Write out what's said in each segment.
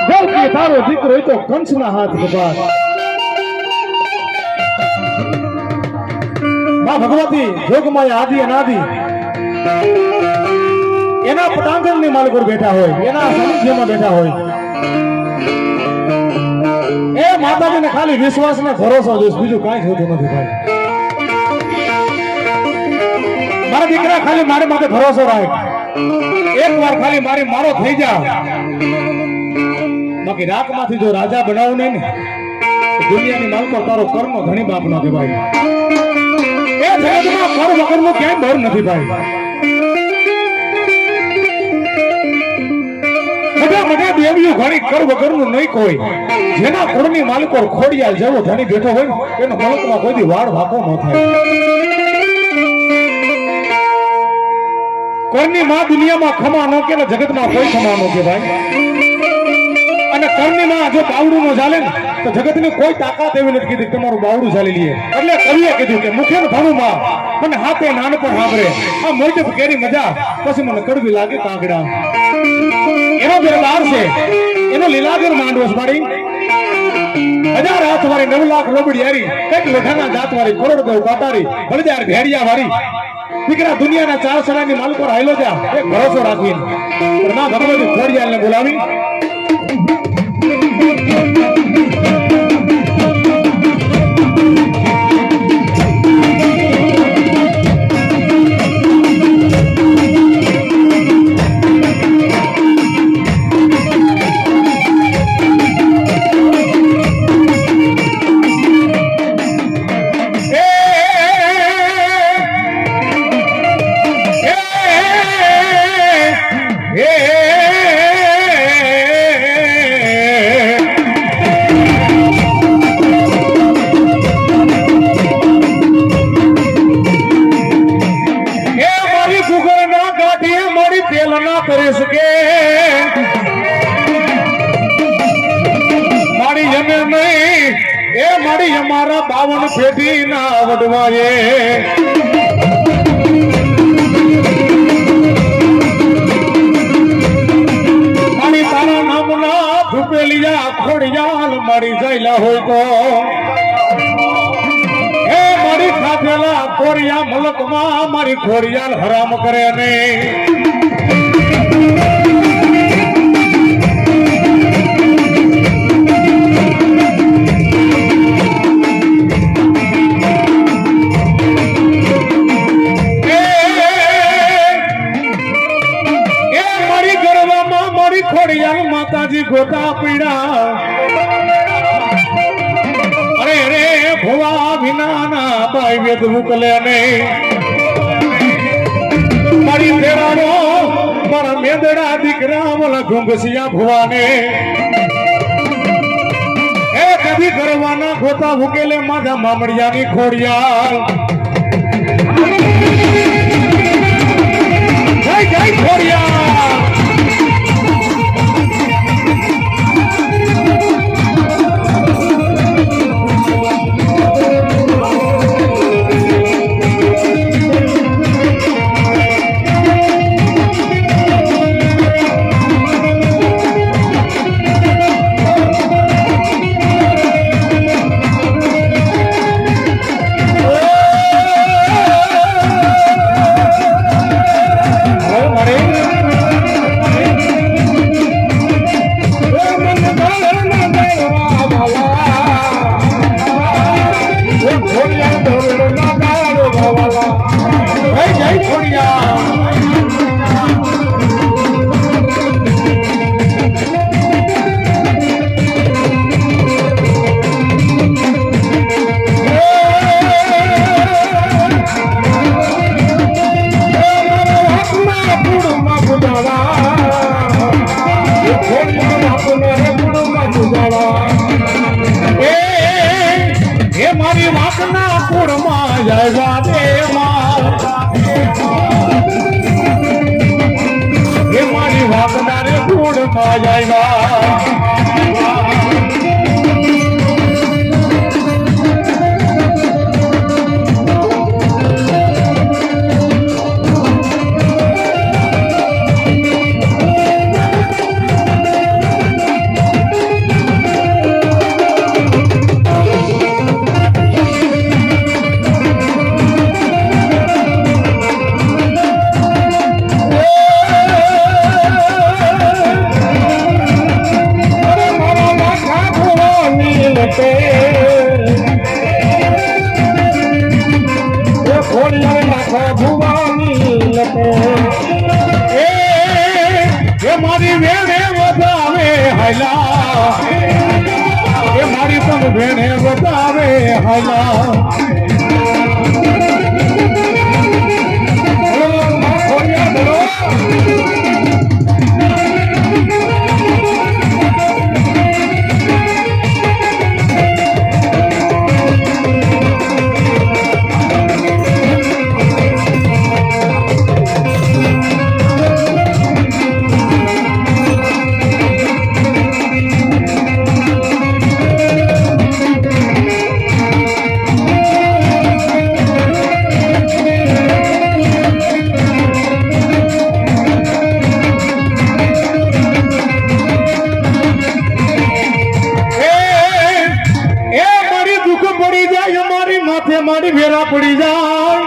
દેવકી તારો દીકરો એ તો કંસના હાથ કપાત. માં ભગવતી જોગમાયા આદિ અનાદિ એના પટાંગણની માલકોર બેઠા હોય, એના સાનિધ્યમાં બેઠા હોય. એ માતાજીને ખાલી વિશ્વાસ ને ભરોસો જોઈશ, બીજું કાંઈ જોતું નથી ભાઈ. મારા દીકરા ખાલી મારી માથે ભરોસો રાખ, એક વાર ખાલી મારો થઈ જા. બાકી રાખમાંથી જો રાજા બનાવું નહીં ને દુનિયાની માલકો તારો કર્મનો ધણી બાપ નો કહેવાય. એ જગતમાં કર વગરનું ક્યાંય બળ નથી ભાઈ. બધા દેવીઓ ઘણી કર વગરનું નહીં કોઈ. જેના કુળની માલકો ખોડિયાલ જેવો ધણી બેઠો હોય એનો મલકમાં કોઈ દી વાળ વાકો ન થાય. કરની માં દુનિયામાં ખમા ન કે જગતમાં કોઈ ખમા ન કે ભાઈ. અને કરની માં જો બાવડું ન ચાલે ને તો જગતની કોઈ તાકાત એવી નથી કીધી તમારું બાવડું ચાલી લઈએ. એટલે કવિએ કીધું કે મુખે ભણું માં મને હાથે નાનપણ સાંભળે આ મોટપ કેરી મજા પછી મને કડવી લાગે કાંગડા. એનો દરબાર છે, એનો લીલાગર માંડવસ મારી 1000 હાથ વાળી 9 લાખ લોબડી હારી એક લોઢાના જાત વાળી કરોડ દેવ કાટારી બળજાર ભેડિયા વાળી દીકરા દુનિયાના 4 સલાની માલકો હાઈલો જા એક ભરોસો રાખીને માં ભગવતી ખોડિયાલને બોલાવી. અમારા 52 પેઢી ના વડવાએ મારી તારા નામના ધૂપેલિયા ખોડિયાલ મારી જાયલા હોય તો એ મારી ખાધેલા ખોડિયા મલકમાં મારી ખોડિયાલ હરામ કરે નહીં. માતાજી ગોતા પીડા અરે અરે ભવા વિના ના ભાઈ વેદ મુકલે નહીં. મારી ફેરાનો મારા મેદડા દીકરા ઓલા ઘુંઘસિયા ભવાને એ કદી કરવાના ગોતા ઉકેલે માધા મામડિયાની ખોડિયાલ જય જય ખોડિયાલ. મારી વાતના કુળમાં જવા દે એ મારી વાતના રે કુળમાં જાય. હાલા એ મારી પણ ભેણે બતાવે હાલા મારી ભેરા પડી જાય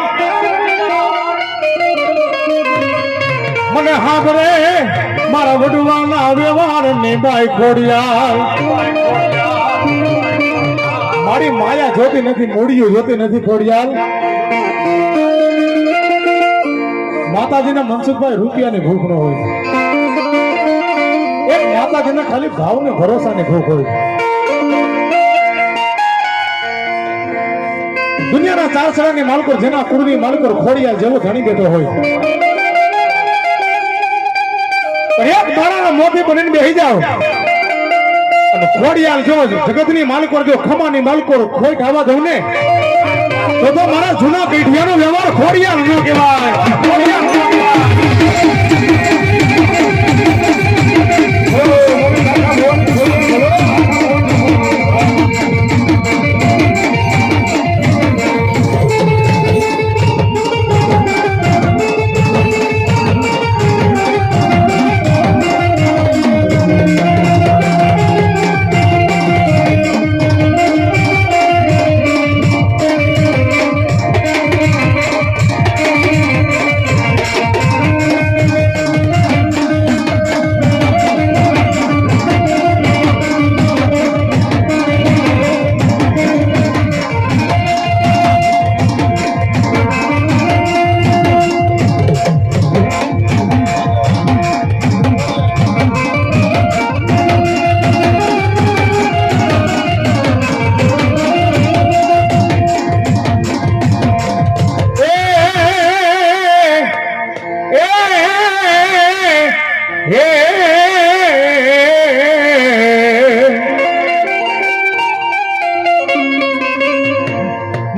મને હાબરે મારા વડવાના વ્યવહાર ની બાઈ ખોડિયાર મારી માયા જોતી નથી મૂડીઓ જોતી નથી ખોડિયાર માતાજીના મનસુખભાઈ રૂપિયાની ભૂખ ન હોય એક માતાજીના ખાલી ભાવને ભરોસાની ભૂખ હોય દુનિયાના ચાર સડાની માલકોર જેના કુળની માલકોર ખોડિયાર જેવો ધણી બેઠો હોય એક માળાના મોઢે બનીને બેસી જાઓ અને ખોડિયાર જો જગતની માલકોર જો ખમાની માલકોર ખોટ આવવા દઉં ને તો મારા જૂના પેઢિયાનો વ્યવહાર ખોડિયાર ન કહેવાય ખોડિયાર ન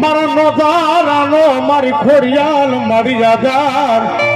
મારા નોધારાનો મારી ખોડિયાલ મારી આધાર